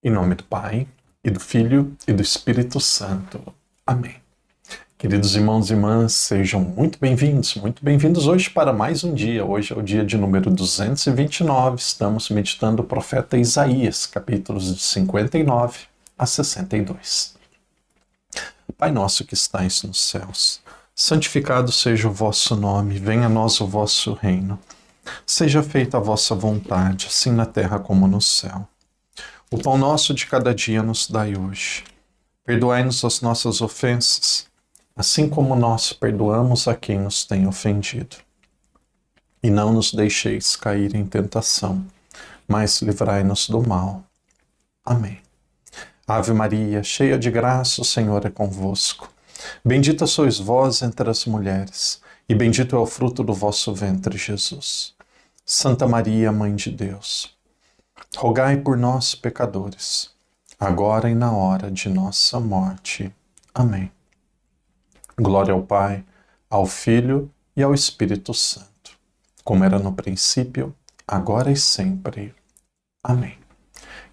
Em nome do Pai, e do Filho, e do Espírito Santo. Amém. Queridos irmãos e irmãs, sejam muito bem-vindos hoje para mais um dia. Hoje é o dia de número 229, estamos meditando o profeta Isaías, capítulos de 59 a 62. Pai nosso que estais nos céus, santificado seja o vosso nome, venha a nós o vosso reino. Seja feita a vossa vontade, assim na terra como no céu. O pão nosso de cada dia nos dai hoje. Perdoai-nos as nossas ofensas, assim como nós perdoamos a quem nos tem ofendido. E não nos deixeis cair em tentação, mas livrai-nos do mal. Amém. Ave Maria, cheia de graça, o Senhor é convosco. Bendita sois vós entre as mulheres, e bendito é o fruto do vosso ventre, Jesus. Santa Maria, Mãe de Deus, rogai por nós, pecadores, agora e na hora de nossa morte. Amém. Glória ao Pai, ao Filho e ao Espírito Santo, como era no princípio, agora e sempre. Amém.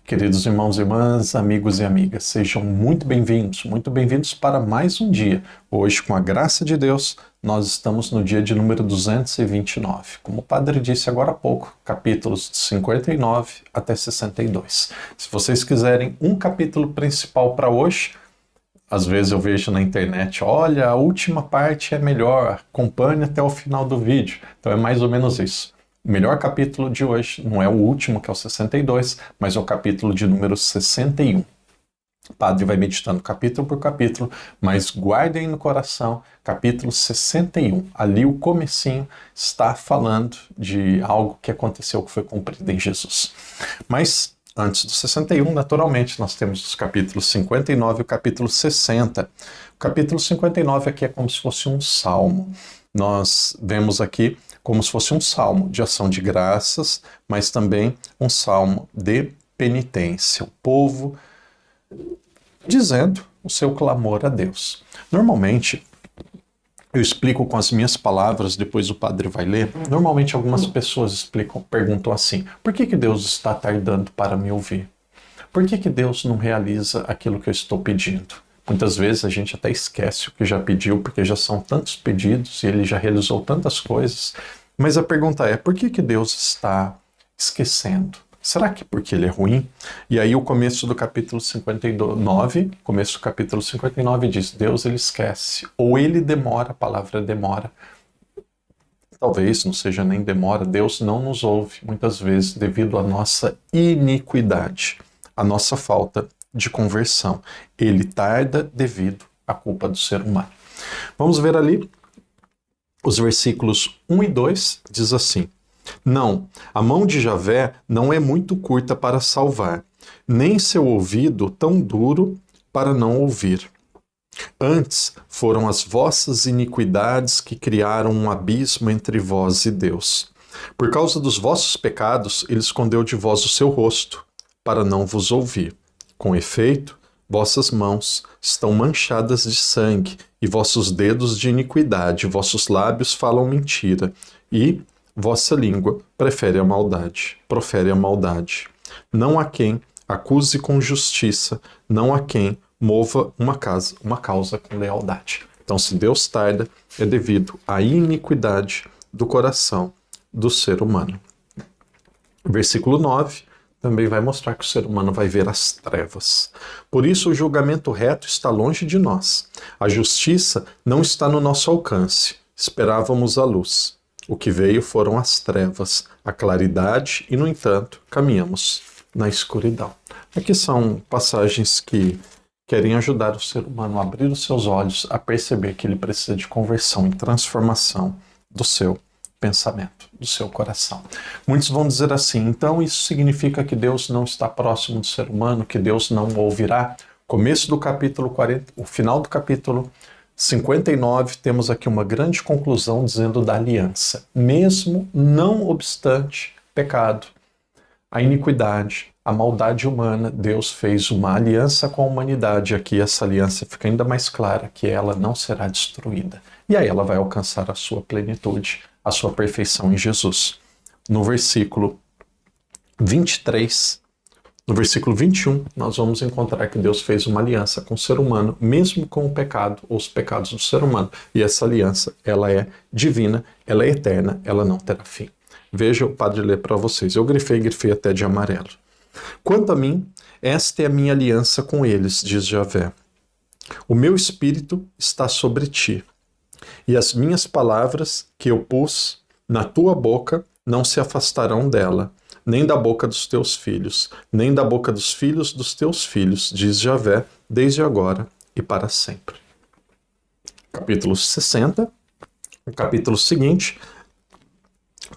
Queridos irmãos e irmãs, amigos e amigas, sejam muito bem-vindos para mais um dia. Hoje, com a graça de Deus, nós estamos no dia de número 229. Como o padre disse agora há pouco, capítulos de 59 até 62. Se vocês quiserem um capítulo principal para hoje, às vezes eu vejo na internet, olha, a última parte é melhor, acompanhe até o final do vídeo. Então é mais ou menos isso. O melhor capítulo de hoje não é o último, que é o 62, mas é o capítulo de número 61. O padre vai meditando capítulo por capítulo, mas guardem no coração, capítulo 61. Ali o comecinho está falando de algo que aconteceu, que foi cumprido em Jesus. Mas antes do 61, naturalmente, nós temos os capítulos 59 e o capítulo 60. O capítulo 59 aqui é como se fosse um salmo. Nós vemos aqui como se fosse um salmo de ação de graças, mas também um salmo de penitência. O povo dizendo o seu clamor a Deus. Normalmente, eu explico com as minhas palavras, depois o padre vai ler. Normalmente algumas pessoas perguntam assim, por que Deus está tardando para me ouvir? Por que Deus não realiza aquilo que eu estou pedindo? Muitas vezes a gente até esquece o que já pediu, porque já são tantos pedidos e ele já realizou tantas coisas. Mas a pergunta é, por que Deus está esquecendo? Será que porque ele é ruim? E aí o começo do capítulo 59, começo do capítulo 59 diz, Deus ele esquece, ou ele demora, a palavra demora. Talvez não seja nem demora, Deus não nos ouve, muitas vezes devido à nossa iniquidade, à nossa falta de conversão. Ele tarda devido à culpa do ser humano. Vamos ver ali os versículos 1 e 2, diz assim, não, a mão de Javé não é muito curta para salvar, nem seu ouvido tão duro para não ouvir. Antes foram as vossas iniquidades que criaram um abismo entre vós e Deus. Por causa dos vossos pecados, ele escondeu de vós o seu rosto, para não vos ouvir. Com efeito, vossas mãos estão manchadas de sangue, e vossos dedos de iniquidade, vossos lábios falam mentira, e vossa língua profere a maldade. Não há quem acuse com justiça, não há quem mova uma causa com lealdade. Então, se Deus tarda, é devido à iniquidade do coração do ser humano. Versículo 9. Também vai mostrar que o ser humano vai ver as trevas. Por isso o julgamento reto está longe de nós. A justiça não está no nosso alcance. Esperávamos a luz. O que veio foram as trevas, a claridade e, no entanto, caminhamos na escuridão. Aqui são passagens que querem ajudar o ser humano a abrir os seus olhos, a perceber que ele precisa de conversão e transformação do seu pensamento, do seu coração. Muitos vão dizer assim, então isso significa que Deus não está próximo do ser humano, que Deus não o ouvirá? Começo do capítulo 40, o final do capítulo 59, temos aqui uma grande conclusão dizendo da aliança. Mesmo não obstante pecado, a iniquidade, a maldade humana, Deus fez uma aliança com a humanidade. Aqui essa aliança fica ainda mais clara, que ela não será destruída. E aí ela vai alcançar a sua plenitude, a sua perfeição em Jesus. No versículo 23, No versículo 21, nós vamos encontrar que Deus fez uma aliança com o ser humano, mesmo com o pecado, ou os pecados do ser humano. E essa aliança, ela é divina, ela é eterna, ela não terá fim. Veja, o padre lê para vocês. Eu grifei até de amarelo. Quanto a mim, esta é a minha aliança com eles, diz Javé. O meu espírito está sobre ti, e as minhas palavras que eu pus na tua boca não se afastarão dela, nem da boca dos teus filhos, nem da boca dos filhos dos teus filhos, diz Javé, desde agora e para sempre. Capítulo 60, o capítulo seguinte,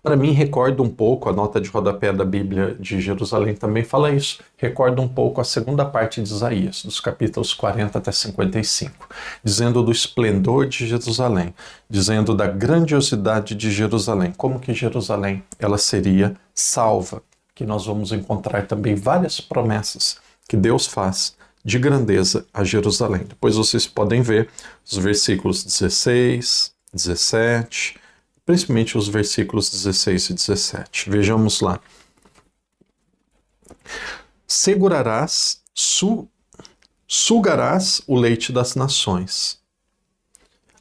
para mim recorda um pouco, a nota de rodapé da Bíblia de Jerusalém também fala isso, recorda um pouco a segunda parte de Isaías, dos capítulos 40 até 55, dizendo do esplendor de Jerusalém, dizendo da grandiosidade de Jerusalém, como que Jerusalém ela seria salva, que nós vamos encontrar também várias promessas que Deus faz de grandeza a Jerusalém. Depois vocês podem ver os versículos 16, 17, principalmente os versículos 16 e 17. Vejamos lá. Sugarás o leite das nações,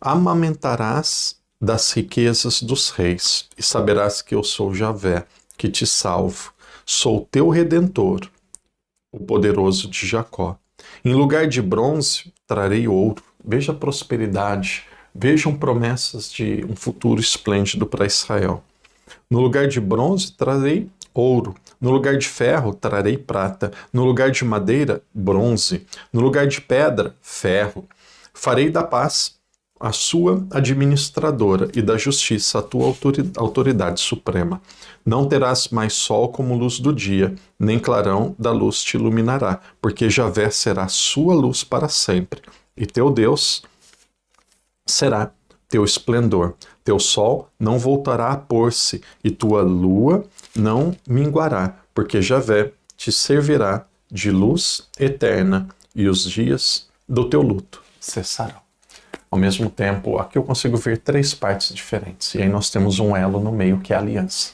amamentarás das riquezas dos reis, e saberás que eu sou Javé, que te salvo, sou teu Redentor, o poderoso de Jacó. Em lugar de bronze, trarei ouro. Veja a prosperidade, vejam promessas de um futuro esplêndido para Israel. No lugar de bronze, trarei ouro. No lugar de ferro, trarei prata. No lugar de madeira, bronze. No lugar de pedra, ferro. Farei da paz a sua administradora e da justiça a tua autoridade suprema. Não terás mais sol como luz do dia, nem clarão da luz te iluminará, porque Javé será sua luz para sempre, e teu Deus será teu esplendor. Teu sol não voltará a pôr-se, e tua lua não minguará, porque Javé te servirá de luz eterna, e os dias do teu luto cessarão. Ao mesmo tempo, aqui eu consigo ver três partes diferentes, e aí nós temos um elo no meio, que é a aliança.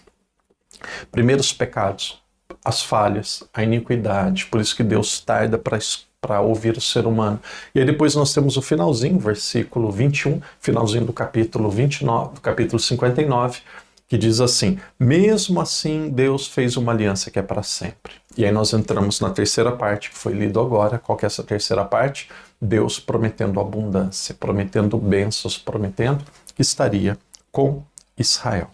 Primeiro, os pecados, as falhas, a iniquidade, por isso que Deus tarda para ouvir o ser humano. E aí depois nós temos o finalzinho, versículo 21, finalzinho do capítulo 29, do capítulo 59, que diz assim: mesmo assim Deus fez uma aliança que é para sempre. E aí nós entramos na terceira parte, que foi lido agora. Qual que é essa terceira parte? Deus prometendo abundância, prometendo bênçãos, prometendo que estaria com Israel.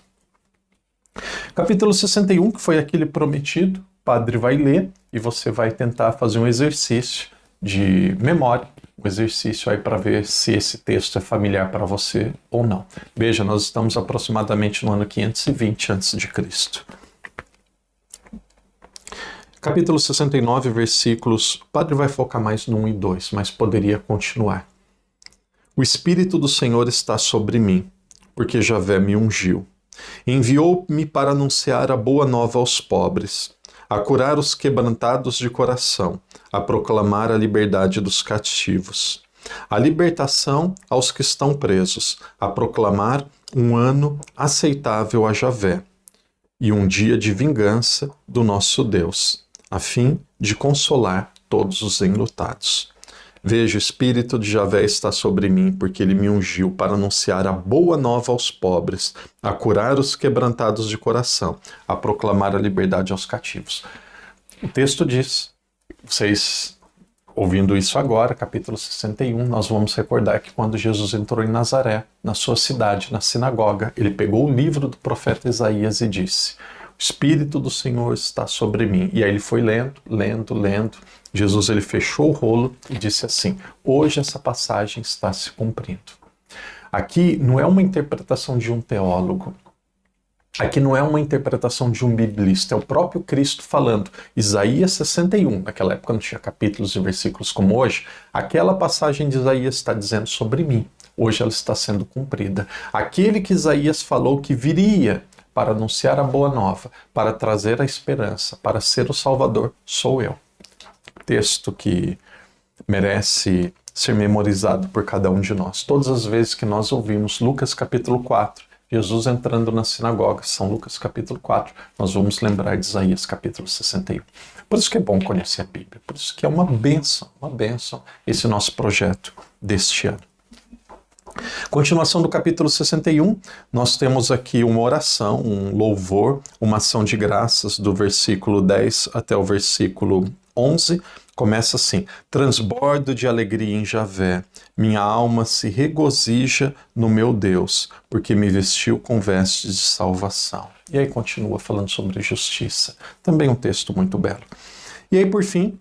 Capítulo 61, que foi aquele prometido, o padre vai ler e você vai tentar fazer um exercício de memória, um exercício aí para ver se esse texto é familiar para você ou não. Veja, nós estamos aproximadamente no ano 520 a.C. Capítulo 69, versículos, o padre vai focar mais no 1 e 2, mas poderia continuar. O Espírito do Senhor está sobre mim, porque Javé me ungiu. Enviou-me para anunciar a boa nova aos pobres, a curar os quebrantados de coração, a proclamar a liberdade dos cativos, a libertação aos que estão presos, a proclamar um ano aceitável a Javé e um dia de vingança do nosso Deus, a fim de consolar todos os enlutados. Veja, o Espírito de Javé está sobre mim, porque ele me ungiu para anunciar a boa nova aos pobres, a curar os quebrantados de coração, a proclamar a liberdade aos cativos. O texto diz, vocês ouvindo isso agora, capítulo 61, nós vamos recordar que quando Jesus entrou em Nazaré, na sua cidade, na sinagoga, ele pegou o livro do profeta Isaías e disse: o Espírito do Senhor está sobre mim. E aí ele foi lendo. Jesus ele fechou o rolo e disse assim: hoje essa passagem está se cumprindo. Aqui não é uma interpretação de um teólogo. Aqui não é uma interpretação de um biblista. É o próprio Cristo falando. Isaías 61, naquela época não tinha capítulos e versículos como hoje. Aquela passagem de Isaías está dizendo sobre mim. Hoje ela está sendo cumprida. Aquele que Isaías falou que viria para anunciar a boa nova, para trazer a esperança, para ser o Salvador, sou eu. Texto que merece ser memorizado por cada um de nós. Todas as vezes que nós ouvimos Lucas capítulo 4, Jesus entrando na sinagoga, São Lucas capítulo 4, nós vamos lembrar de Isaías capítulo 61. Por isso que é bom conhecer a Bíblia, por isso que é uma bênção esse nosso projeto deste ano. Continuação do capítulo 61, nós temos aqui uma oração, um louvor, uma ação de graças do versículo 10 até o versículo 11. Começa assim: transbordo de alegria em Javé, minha alma se regozija no meu Deus, porque me vestiu com vestes de salvação. E aí continua falando sobre justiça, também um texto muito belo. E aí, por fim,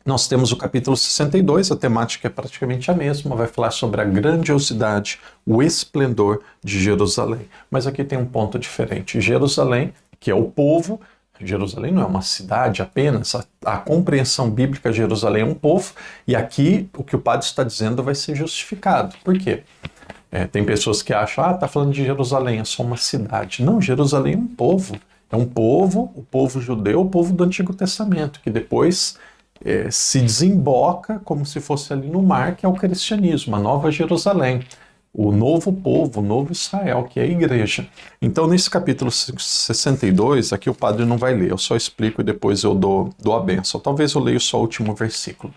nós temos o capítulo 62, a temática é praticamente a mesma, vai falar sobre a grandiosidade, o esplendor de Jerusalém. Mas aqui tem um ponto diferente. Jerusalém, que é o povo, Jerusalém não é uma cidade apenas, a compreensão bíblica de Jerusalém é um povo, e aqui o que o padre está dizendo vai ser justificado. Por quê? Tem pessoas que acham, está falando de Jerusalém, é só uma cidade. Não, Jerusalém é um povo. É um povo, o povo judeu, o povo do Antigo Testamento, que depois se desemboca como se fosse ali no mar, que é o cristianismo, a Nova Jerusalém, o novo povo, o novo Israel, que é a igreja. Então, nesse capítulo 62, aqui o padre não vai ler, eu só explico e depois eu dou a bênção. Talvez eu leia só o último versículo.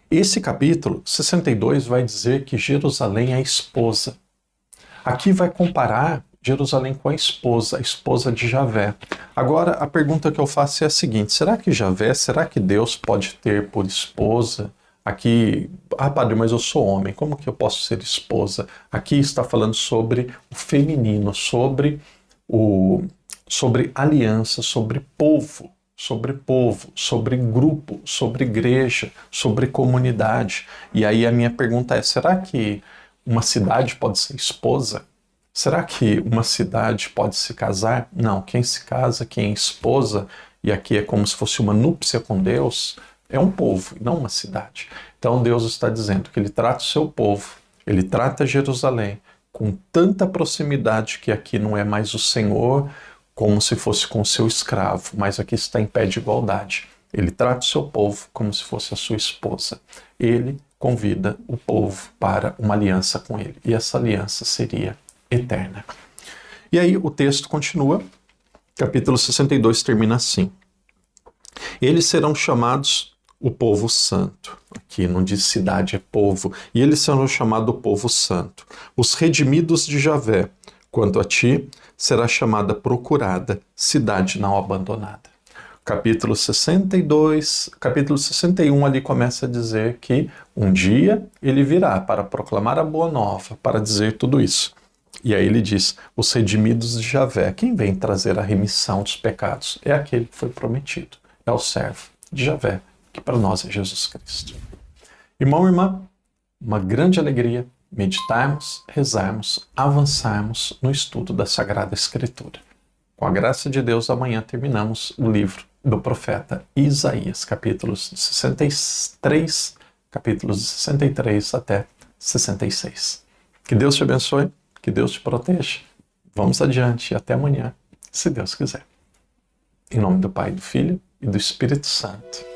Esse capítulo 62 vai dizer que Jerusalém é a esposa. Aqui vai comparar Jerusalém com a esposa de Javé. Agora, a pergunta que eu faço é a seguinte: será que Deus pode ter por esposa? Aqui, padre, mas eu sou homem, como que eu posso ser esposa? Aqui está falando sobre o feminino, sobre aliança, sobre povo, sobre grupo, sobre igreja, sobre comunidade. E aí a minha pergunta é: será que uma cidade pode ser esposa? Será que uma cidade pode se casar? Não, quem se casa, quem é esposa, e aqui é como se fosse uma núpcia com Deus, é um povo, não uma cidade. Então Deus está dizendo que Ele trata o seu povo, Ele trata Jerusalém com tanta proximidade que aqui não é mais o Senhor como se fosse com o seu escravo, mas aqui está em pé de igualdade. Ele trata o seu povo como se fosse a sua esposa. Ele convida o povo para uma aliança com Ele, e essa aliança seria eterna. E aí o texto continua, capítulo 62 termina assim: eles serão chamados o povo santo. Aqui não diz cidade, é povo. E eles serão chamados o povo santo. Os redimidos de Javé. Quanto a ti, será chamada procurada, cidade não abandonada. Capítulo 62, capítulo 61 ali começa a dizer que um dia ele virá para proclamar a boa nova, para dizer tudo isso. E aí ele diz, os redimidos de Javé. Quem vem trazer a remissão dos pecados? É aquele que foi prometido. É o servo de Javé, que para nós é Jesus Cristo. Irmão e irmã, uma grande alegria meditarmos, rezarmos, avançarmos no estudo da Sagrada Escritura. Com a graça de Deus, amanhã terminamos o livro do profeta Isaías, capítulos 63, capítulos 63 até 66. Que Deus te abençoe, que Deus te proteja. Vamos adiante e até amanhã, se Deus quiser. Em nome do Pai, do Filho e do Espírito Santo.